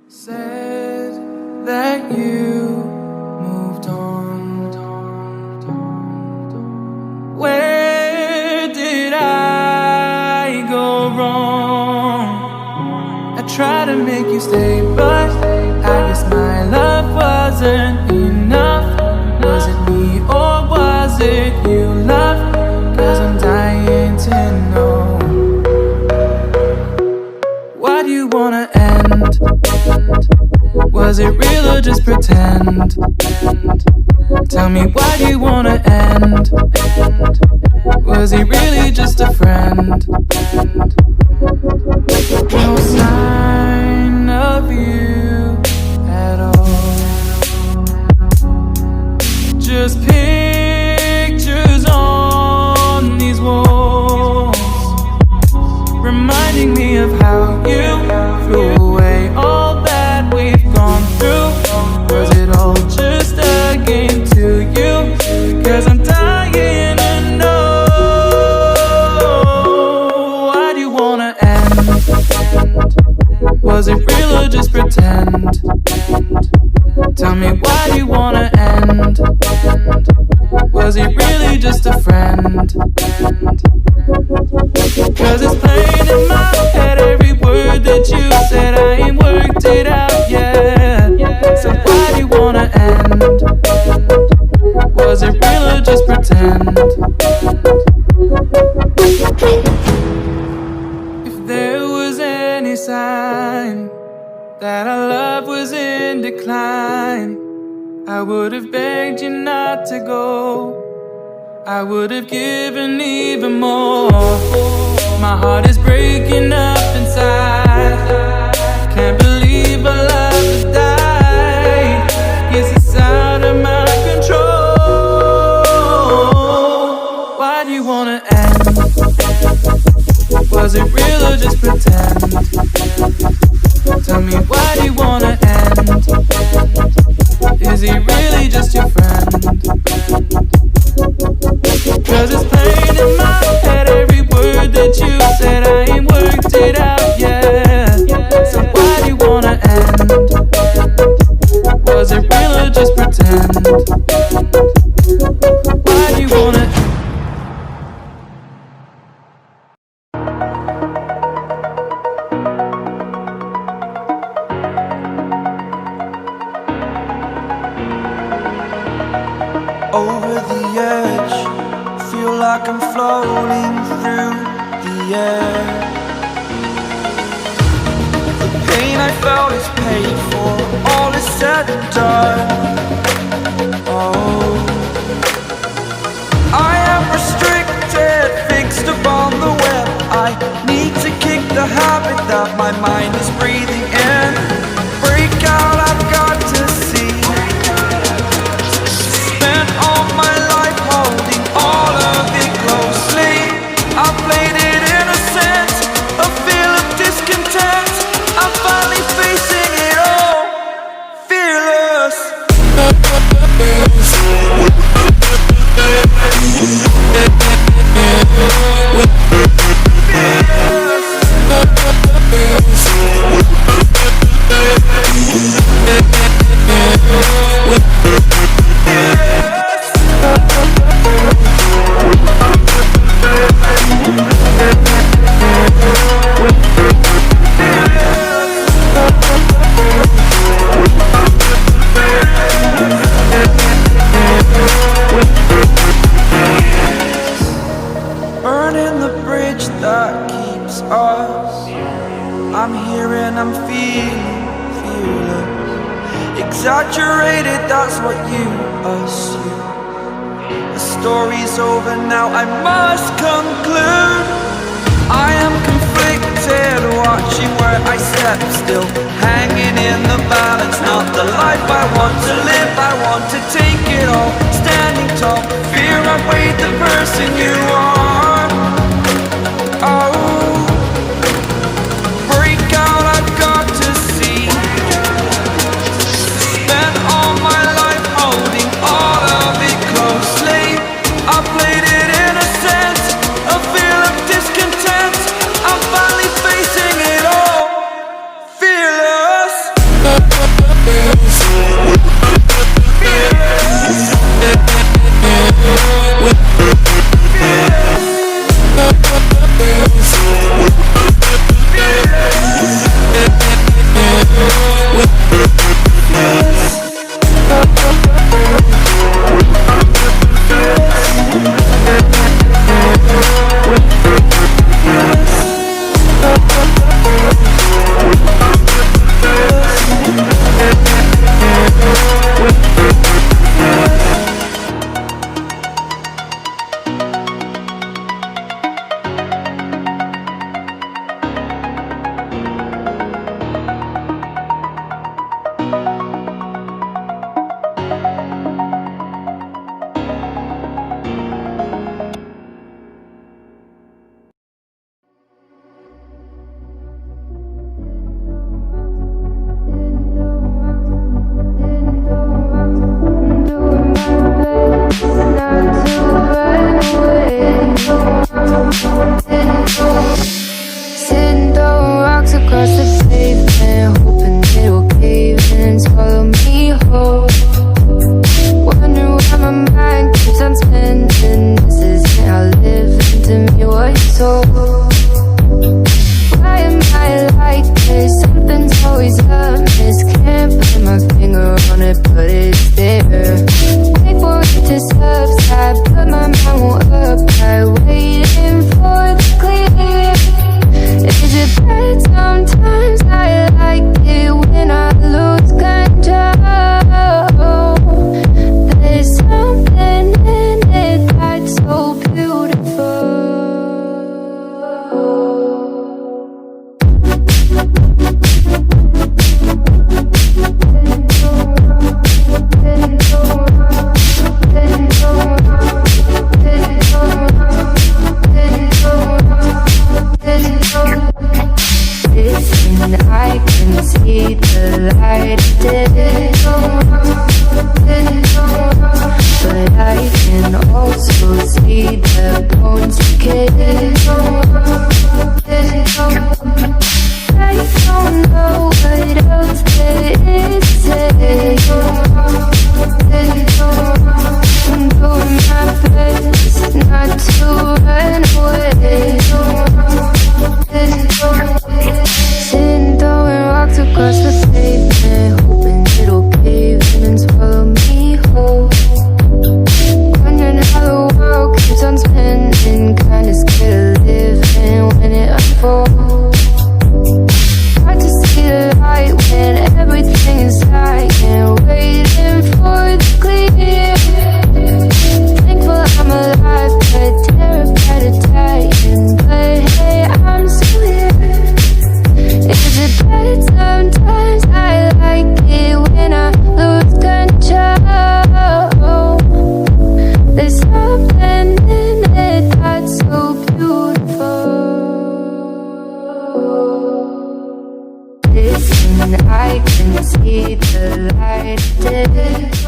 Said that you moved on. Where did I go wrong? I tried to make you stay, but I guess my love wasn't enough. Was it me or was it you, love? 'Cause I'm dying to know. Why do you wanna end? Was it real or just pretend? Tell me, why do you wanna end? Was he really just a friend? No sign of you at all. Just pictures on these walls, reminding me of how you threw away all that we've gone through. Was it all just a game to you? 'Cause I'm dying to know. Why do you wanna end? Was it real or just pretend? Tell me, why do you wanna end? Was he really just a friend? 'Cause it's plain in my head, every word that you said, I ain't worked it out yet. So why do you wanna end? Was it real or just pretend? If there was any sign that our love was in decline, I would have begged you not to go. I would have given even more. My heart is breaking up inside. Can't believe our love has died. Guess it's out of my control. Why do you wanna end? Was it real or just pretend? Tell me, why do you wanna end? Is he really just your friend? 'Cause it's plain in my head, every word that you said, I ain't worked it out yet. So why do you wanna end? Was it real or just pretend? Why do you wanna end? Over the edge, feel like I'm floating through the air. The pain I felt is paid for, all is said and done. Oh, I am restricted, fixed upon the web. I need to kick the habit that my mind is breathing in. Break out, I've got to see. Spent all my life holding all of it closely. I played it innocent, a feel of discontent. I'm finally facing it all, fearless. Burning the bridge that keeps us. I'm here and I'm feeling fearless. Exaggerated, that's what you assume. The story's over now, I must conclude. I am conflicted, watching where I step still, hanging in the balance. Not the life I want to live, I want to take it all. Standing tall, fear I weighed the person you are. Oh, break out, I've got to see. Spent all my life holding all of it closely. I played it innocent, a feel of discontent. I'm finally facing it all, fearless. Sitting throwing rocks across the pavement, hoping it'll cave in and swallow me whole. Wondering why my mind keeps on spinning. This isn't how living to me was told. Why am I like this? Something's always amiss. Can't put my finger on it, but it's there. Wait for it to subside, but my mind won't apply. Waiting for the clear. Is it bad sometimes? I like it when I lose control. There's something in it that's so beautiful. Listen, I can see the light of day, but I can also see the bones decay. I don't know what else there is to say. I'm doing my best not to run away. Sitting throwing rocks across the pavement, hoping it'll cave in and swallow me whole. Wondering how the world keeps on spinning, kinda scared of living when it unfolds. Hard to see the light when everything is lying, waiting for the clear. Thankful I'm alive, but terrified of dying. But hey, I'm still here. Is it bad sometimes? I like it when I lose control. There's something in it that's so beautiful. Listen, I can see the light of day.